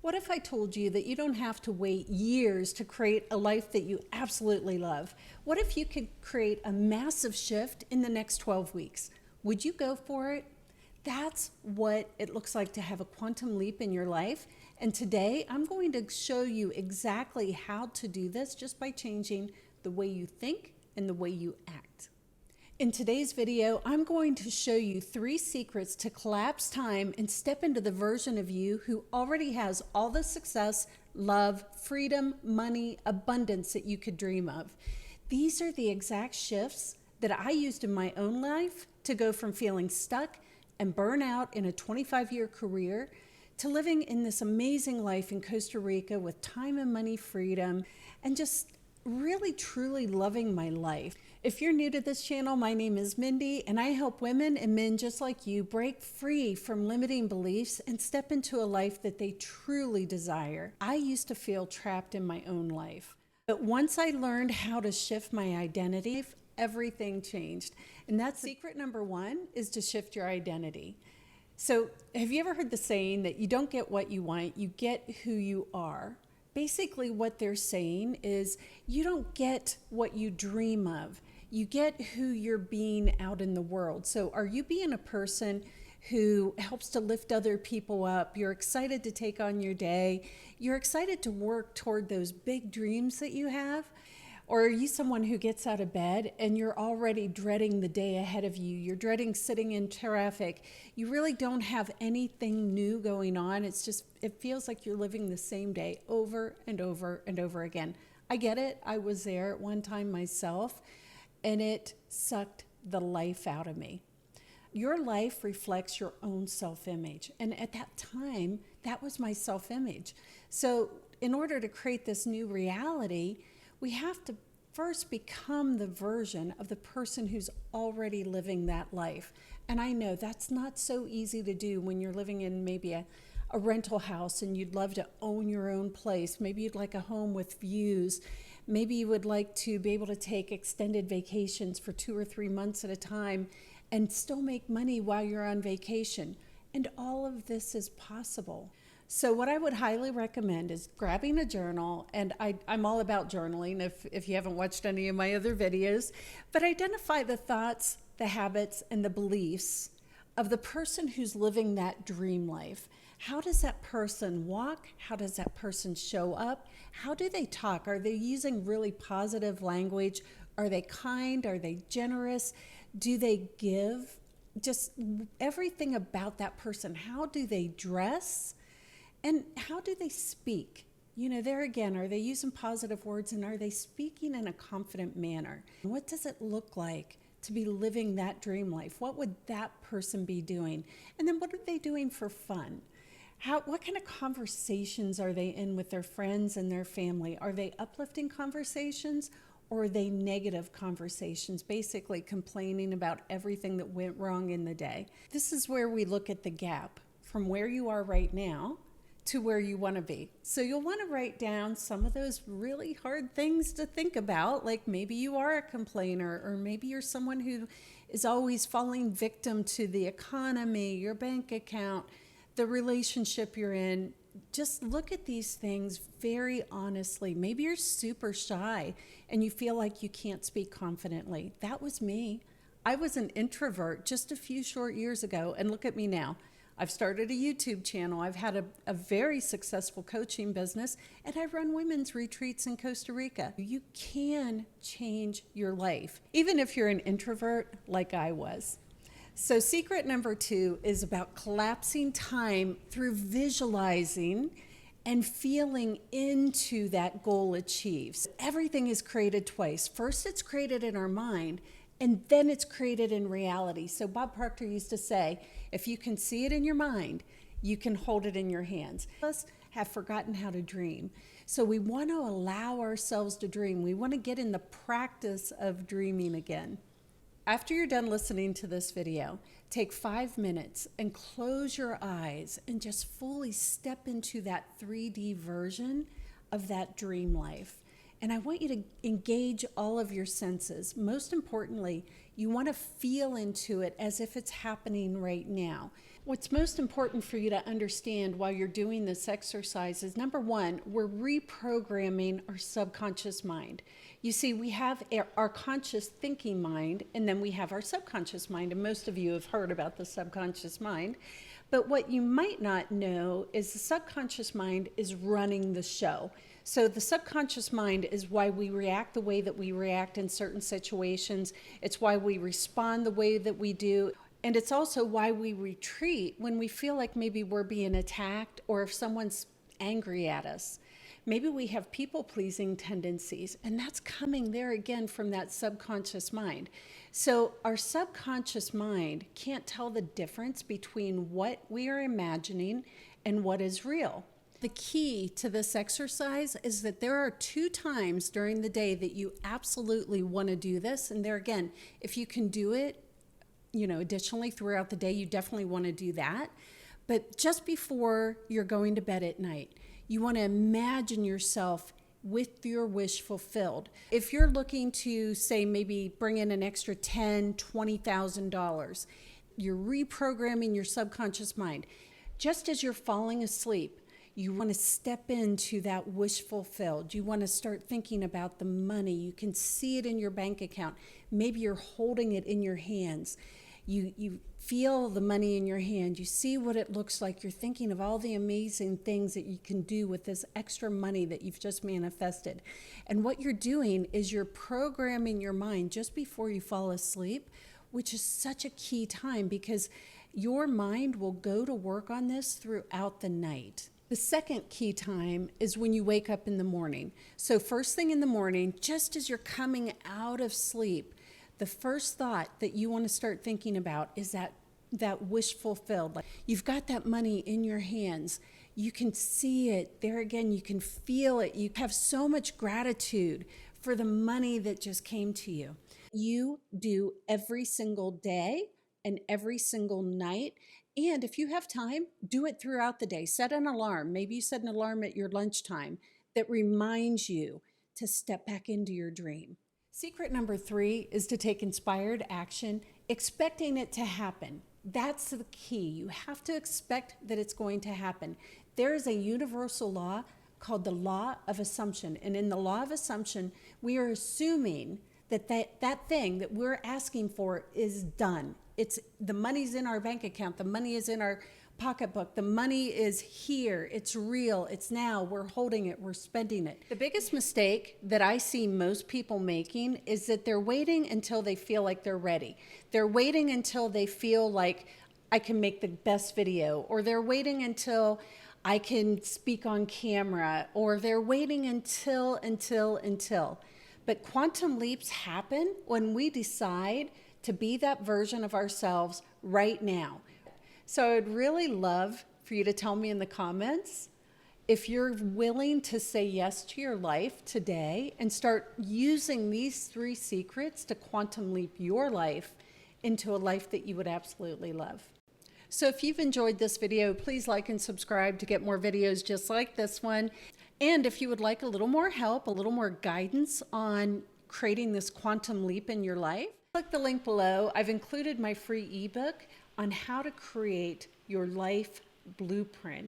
What if I told you that you don't have to wait years to create a life that you absolutely love? What if you could create a massive shift in the next 12 weeks? Would you go for it? That's what it looks like to have a quantum leap in your life. And today I'm going to show you exactly how to do this just by changing the way you think and the way you act. In today's video, I'm going to show you 3 secrets to collapse time and step into the version of you who already has all the success, love, freedom, money, abundance that you could dream of. These are the exact shifts that I used in my own life to go from feeling stuck and burn out in a 25-year career to living in this amazing life in Costa Rica with time and money freedom and just really truly loving my life. If you're new to this channel, my name is Mindy and I help women and men just like you break free from limiting beliefs and step into a life that they truly desire. I used to feel trapped in my own life, but once I learned how to shift my identity, everything changed. And that's secret number 1 is to shift your identity. So have you ever heard the saying that you don't get what you want, you get who you are? Basically what they're saying is you don't get what you dream of. You get who you're being out in the world. So are you being a person who helps to lift other people up? You're excited to take on your day. You're excited to work toward those big dreams that you have. Or are you someone who gets out of bed and you're already dreading the day ahead of you? You're dreading sitting in traffic. You really don't have anything new going on. It feels like you're living the same day over and over and over again. I get it. I was there at one time myself, and it sucked the life out of me. Your life reflects your own self-image. And at that time, that was my self-image. So in order to create this new reality, we have to first become the version of the person who's already living that life. And I know that's not so easy to do when you're living in maybe a rental house and you'd love to own your own place. Maybe you'd like a home with views. Maybe you would like to be able to take extended vacations for 2 or 3 months at a time and still make money while you're on vacation. And all of this is possible. So what I would highly recommend is grabbing a journal, and I'm all about journaling if you haven't watched any of my other videos, but identify the thoughts, the habits, and the beliefs of the person who's living that dream life. How does that person walk? How does that person show up? How do they talk? Are they using really positive language? Are they kind? Are they generous? Do they give? Just everything about that person. How do they dress? And how do they speak? You know, there again, are they using positive words and are they speaking in a confident manner? What does it look like to be living that dream life? What would that person be doing? And then what are they doing for fun? What kind of conversations are they in with their friends and their family? Are they uplifting conversations or are they negative conversations, basically complaining about everything that went wrong in the day? This is where we look at the gap from where you are right now to where you want to be. So you'll want to write down some of those really hard things to think about, like maybe you are a complainer, or maybe you're someone who is always falling victim to the economy, your bank account, the relationship you're in. Just look at these things very honestly. Maybe you're super shy and you feel like you can't speak confidently. That was me. I was an introvert just a few short years ago, and look at me now. I've started a YouTube channel. I've had a very successful coaching business, and I run women's retreats in Costa Rica. You can change your life, even if you're an introvert like I was. So secret number 2 is about collapsing time through visualizing and feeling into that goal achieved. Everything is created twice. First, it's created in our mind, and then it's created in reality. So Bob Proctor used to say, if you can see it in your mind, you can hold it in your hands. Us have forgotten how to dream. So we want to allow ourselves to dream. We want to get in the practice of dreaming again. After you're done listening to this video, take 5 minutes and close your eyes and just fully step into that 3D version of that dream life. And I want you to engage all of your senses. Most importantly, you want to feel into it as if it's happening right now. What's most important for you to understand while you're doing this exercise is, number one, we're reprogramming our subconscious mind. You see, we have our conscious thinking mind, and then we have our subconscious mind, and most of you have heard about the subconscious mind. But what you might not know is the subconscious mind is running the show. So the subconscious mind is why we react the way that we react in certain situations. It's why we respond the way that we do. And it's also why we retreat when we feel like maybe we're being attacked, or if someone's angry at us. Maybe we have people-pleasing tendencies, and that's coming there again from that subconscious mind. So our subconscious mind can't tell the difference between what we are imagining and what is real. The key to this exercise is that there are 2 times during the day that you absolutely want to do this. And there again, if you can do it, additionally throughout the day, you definitely want to do that. But just before you're going to bed at night, you want to imagine yourself with your wish fulfilled. If you're looking to, say, maybe bring in an extra $10,000, $20,000, you're reprogramming your subconscious mind. Just as you're falling asleep, you want to step into that wish fulfilled. You want to start thinking about the money. You can see it in your bank account. Maybe you're holding it in your hands. You feel the money in your hand. You see what it looks like. You're thinking of all the amazing things that you can do with this extra money that you've just manifested. And what you're doing is you're programming your mind just before you fall asleep, which is such a key time because your mind will go to work on this throughout the night. The second key time is when you wake up in the morning. So first thing in the morning, just as you're coming out of sleep, the first thought that you want to start thinking about is that wish fulfilled. Like you've got that money in your hands. You can see it. There again, you can feel it. You have so much gratitude for the money that just came to you. You do every single day and every single night. And if you have time, do it throughout the day. Set an alarm. Maybe you set an alarm at your lunchtime that reminds you to step back into your dream. Secret number 3 is to take inspired action, expecting it to happen. That's the key. You have to expect that it's going to happen. There is a universal law called the law of assumption. And in the law of assumption, we are assuming that thing that we're asking for is done. The money's in our bank account. The money is in our pocketbook. The money is here. It's real. It's now. We're holding it. We're spending it. The biggest mistake that I see most people making is that they're waiting until they feel like they're ready. They're waiting until they feel like I can make the best video, or they're waiting until I can speak on camera, or they're waiting until. But quantum leaps happen when we decide to be that version of ourselves right now. So I'd really love for you to tell me in the comments if you're willing to say yes to your life today and start using these 3 secrets to quantum leap your life into a life that you would absolutely love. So if you've enjoyed this video, please like and subscribe to get more videos just like this one. And if you would like a little more help, a little more guidance on creating this quantum leap in your life, click the link below. I've included my free ebook on how to create your life blueprint.